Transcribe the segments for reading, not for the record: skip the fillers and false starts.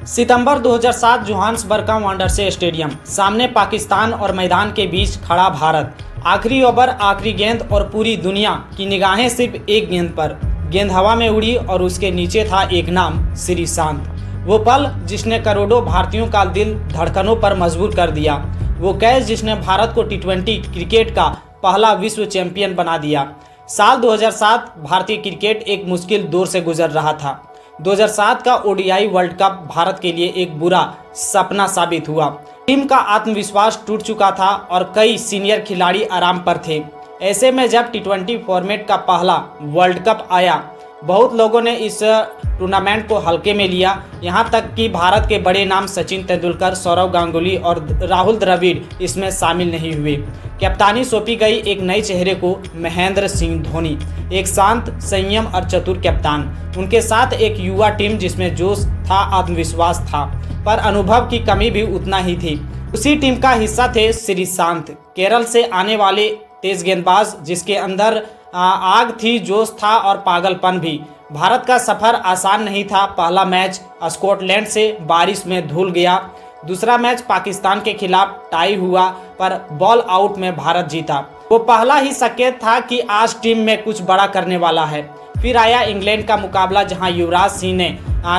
सितंबर 2007 Johannesburg का वांडरसे stadium, सामने पाकिस्तान और मैदान के बीच खड़ा भारत। आखिरी ओवर, आखिरी गेंद और पूरी दुनिया की निगाहें सिर्फ एक गेंद पर। गेंद हवा में उड़ी और उसके नीचे था एक नाम, श्रीशांत। वो पल जिसने करोड़ों भारतीयों का दिल धड़कनों पर मजबूर कर दिया। वो कैच जिसने भारत को टी20 क्रिकेट का पहला विश्व चैंपियन बना दिया। साल 2007 भारतीय क्रिकेट एक मुश्किल दौर से गुजर रहा था। 2007 का ओडीआई वर्ल्ड कप भारत के लिए एक बुरा सपना साबित हुआ। टीम का आत्मविश्वास टूट चुका था और कई सीनियर खिलाड़ी आराम पर थे। ऐसे में जब टी20 फॉर्मेट का पहला वर्ल्ड कप आया, बहुत लोगों ने इस टूर्नामेंट को हल्के में लिया। यहां तक कि भारत के बड़े नाम सचिन तेंदुलकर, सौरव गांगुली और राहुल द्रविड़ इसमें शामिल नहीं हुए। कप्तानी सौंपी गई एक नए चेहरे को, महेंद्र सिंह धोनी, एक शांत, संयम और चतुर कप्तान। उनके साथ एक युवा टीम जिसमें जोश था, आत्मविश्वास था, पर अनुभव की कमी भी उतना ही थी। उसी टीम का हिस्सा थे श्रीशांत, केरल से आने वाले तेज गेंदबाज जिसके अंदर आग थी, जोश था और पागलपन भी। भारत का सफर आसान नहीं था। पहला मैच स्कॉटलैंड से बारिश में धुल गया। दूसरा मैच पाकिस्तान के खिलाफ टाई हुआ, पर बॉल आउट में भारत जीता। वो पहला ही संकेत था कि आज टीम में कुछ बड़ा करने वाला है। फिर आया इंग्लैंड का मुकाबला, जहां युवराज सिंह ने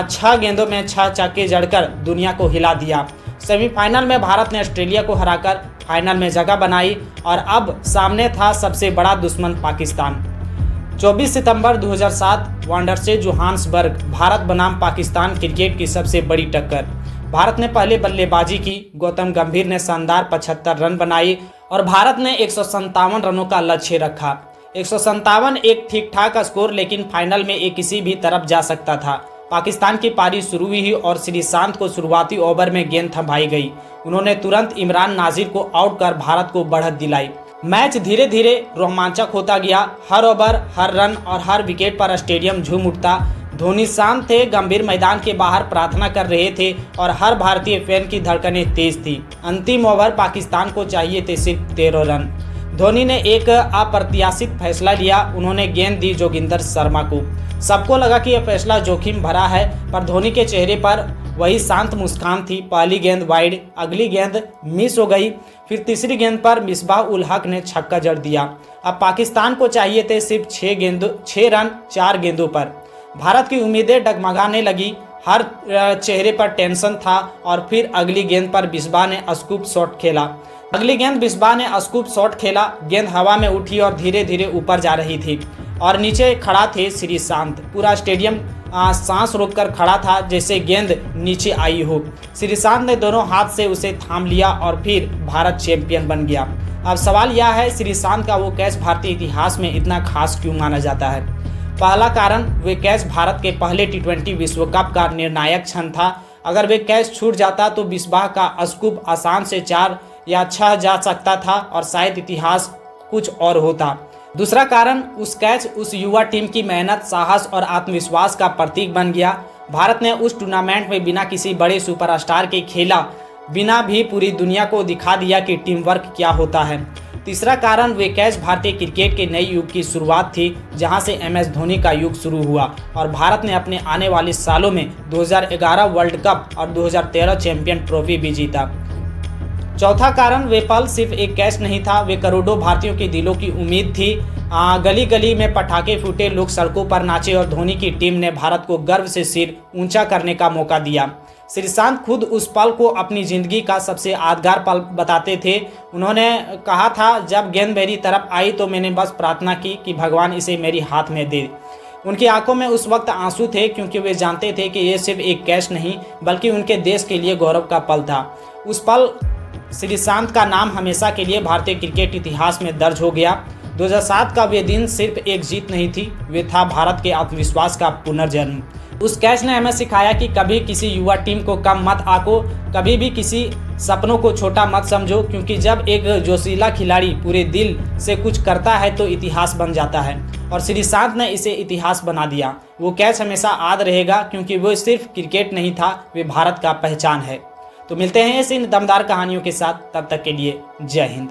6 गेंदों में 6 छक्के जड़कर दुनिया को हिला दिया। सेमीफाइनल में भारत ने ऑस्ट्रेलिया को हराकर फाइनल में जगह बनाई और अब सामने था सबसे बड़ा दुश्मन पाकिस्तान। 24 सितंबर 2007 वांडरसे जोहान्सबर्ग, भारत बनाम पाकिस्तान क्रिकेट की सबसे बड़ी टक्कर। भारत ने पहले बल्लेबाजी की। गौतम गंभीर ने शानदार 75 रन बनाई और भारत ने 157 रनों का लक्ष्य रखा। 157 एक ठीक ठाक स्कोर, लेकिन फाइनल में ये किसी भी तरफ जा सकता था। पाकिस्तान की पारी शुरू हुई और श्रीशांत को शुरुआती ओवर में गेंद थमाई गई। उन्होंने तुरंत इमरान नाजिर को आउट कर भारत को बढ़त दिलाई। मैच धीरे धीरे रोमांचक होता गया। हर ओवर, हर रन और हर विकेट पर स्टेडियम झूम उठता। धोनी शांत थे, गंभीर मैदान के बाहर प्रार्थना कर रहे थे और हर भारतीय फैन की धड़कनें तेज थी। अंतिम ओवर पाकिस्तान को चाहिए थे सिर्फ 13 रन। धोनी ने एक अप्रत्याशित फैसला लिया। उन्होंने गेंद दी जोगिंदर शर्मा को। सबको लगा कि यह फैसला जोखिम भरा है, पर धोनी के चेहरे पर वही शांत मुस्कान थी। पहली गेंद वाइड, अगली गेंद मिस हो गई। फिर तीसरी गेंद पर मिसबाह उल हक ने छक्का जड़ दिया। अब पाकिस्तान को चाहिए थे सिर्फ 6 रन 4 गेंदों पर। भारत की उम्मीदें डगमगाने लगी। हर चेहरे पर टेंशन था और फिर अगली गेंद पर मिसबाह ने स्कूप शॉट खेला। गेंद हवा में उठी और धीरे धीरे ऊपर जा रही थी और नीचे खड़ा थे श्रीशांत। पूरा स्टेडियम सांस रोककर खड़ा था, जैसे गेंद नीचे आई हो। श्रीशांत ने दोनों हाथ से उसे थाम लिया और फिर भारत चैंपियन बन गया। अब सवाल यह है, श्रीशांत का वो कैच भारतीय इतिहास में इतना खास क्यों माना जाता है? पहला कारण, वे कैच भारत के पहले टी20 विश्व कप का निर्णायक क्षण था। अगर वे कैच छूट जाता तो मिसबाह का स्कूप आसान से 4 या 6 जा सकता था और शायद इतिहास कुछ और होता। दूसरा कारण, उस कैच उस युवा टीम की मेहनत, साहस और आत्मविश्वास का प्रतीक बन गया। भारत ने उस टूर्नामेंट में बिना किसी बड़े सुपरस्टार के खेला, बिना भी पूरी दुनिया को दिखा दिया कि टीम वर्क क्या होता है। तीसरा कारण, वे कैच भारतीय क्रिकेट के नए युग की शुरुआत थी, जहां से MS धोनी का युग शुरू हुआ और भारत ने अपने आने वाले सालों में 2011 वर्ल्ड कप और 2013 चैंपियन ट्रॉफी भी जीता। चौथा कारण, वे पल सिर्फ एक कैच नहीं था, वे करोड़ों भारतीयों के दिलों की उम्मीद थी। गली गली में पटाखे फूटे, लोग सड़कों पर नाचे और धोनी की टीम ने भारत को गर्व से सिर ऊंचा करने का मौका दिया। श्रीशांत खुद उस पल को अपनी जिंदगी का सबसे यादगार पल बताते थे। उन्होंने कहा था, जब गेंद मेरी तरफ आई तो मैंने बस प्रार्थना की कि भगवान इसे मेरी हाथ में दे। उनकी आंखों में उस वक्त आंसू थे, क्योंकि वे जानते थे कि ये सिर्फ एक कैच नहीं, बल्कि उनके देश के लिए गौरव का पल था। उस पल श्रीशांत का नाम हमेशा के लिए भारतीय क्रिकेट इतिहास में दर्ज हो गया। 2007 का वे दिन सिर्फ एक जीत नहीं थी, वे था भारत के आत्मविश्वास का पुनर्जन्म। उस कैच ने हमें सिखाया कि कभी किसी युवा टीम को कम मत आंको, कभी भी किसी सपनों को छोटा मत समझो, क्योंकि जब एक जोशीला खिलाड़ी पूरे दिल से कुछ करता है तो इतिहास बन जाता है। और श्रीशांत ने इसे इतिहास बना दिया। वो कैच हमेशा याद रहेगा, क्योंकि वो सिर्फ क्रिकेट नहीं था, वे भारत का पहचान है। तो मिलते हैं ऐसी दमदार कहानियों के साथ, तब तक के लिए जय हिंद।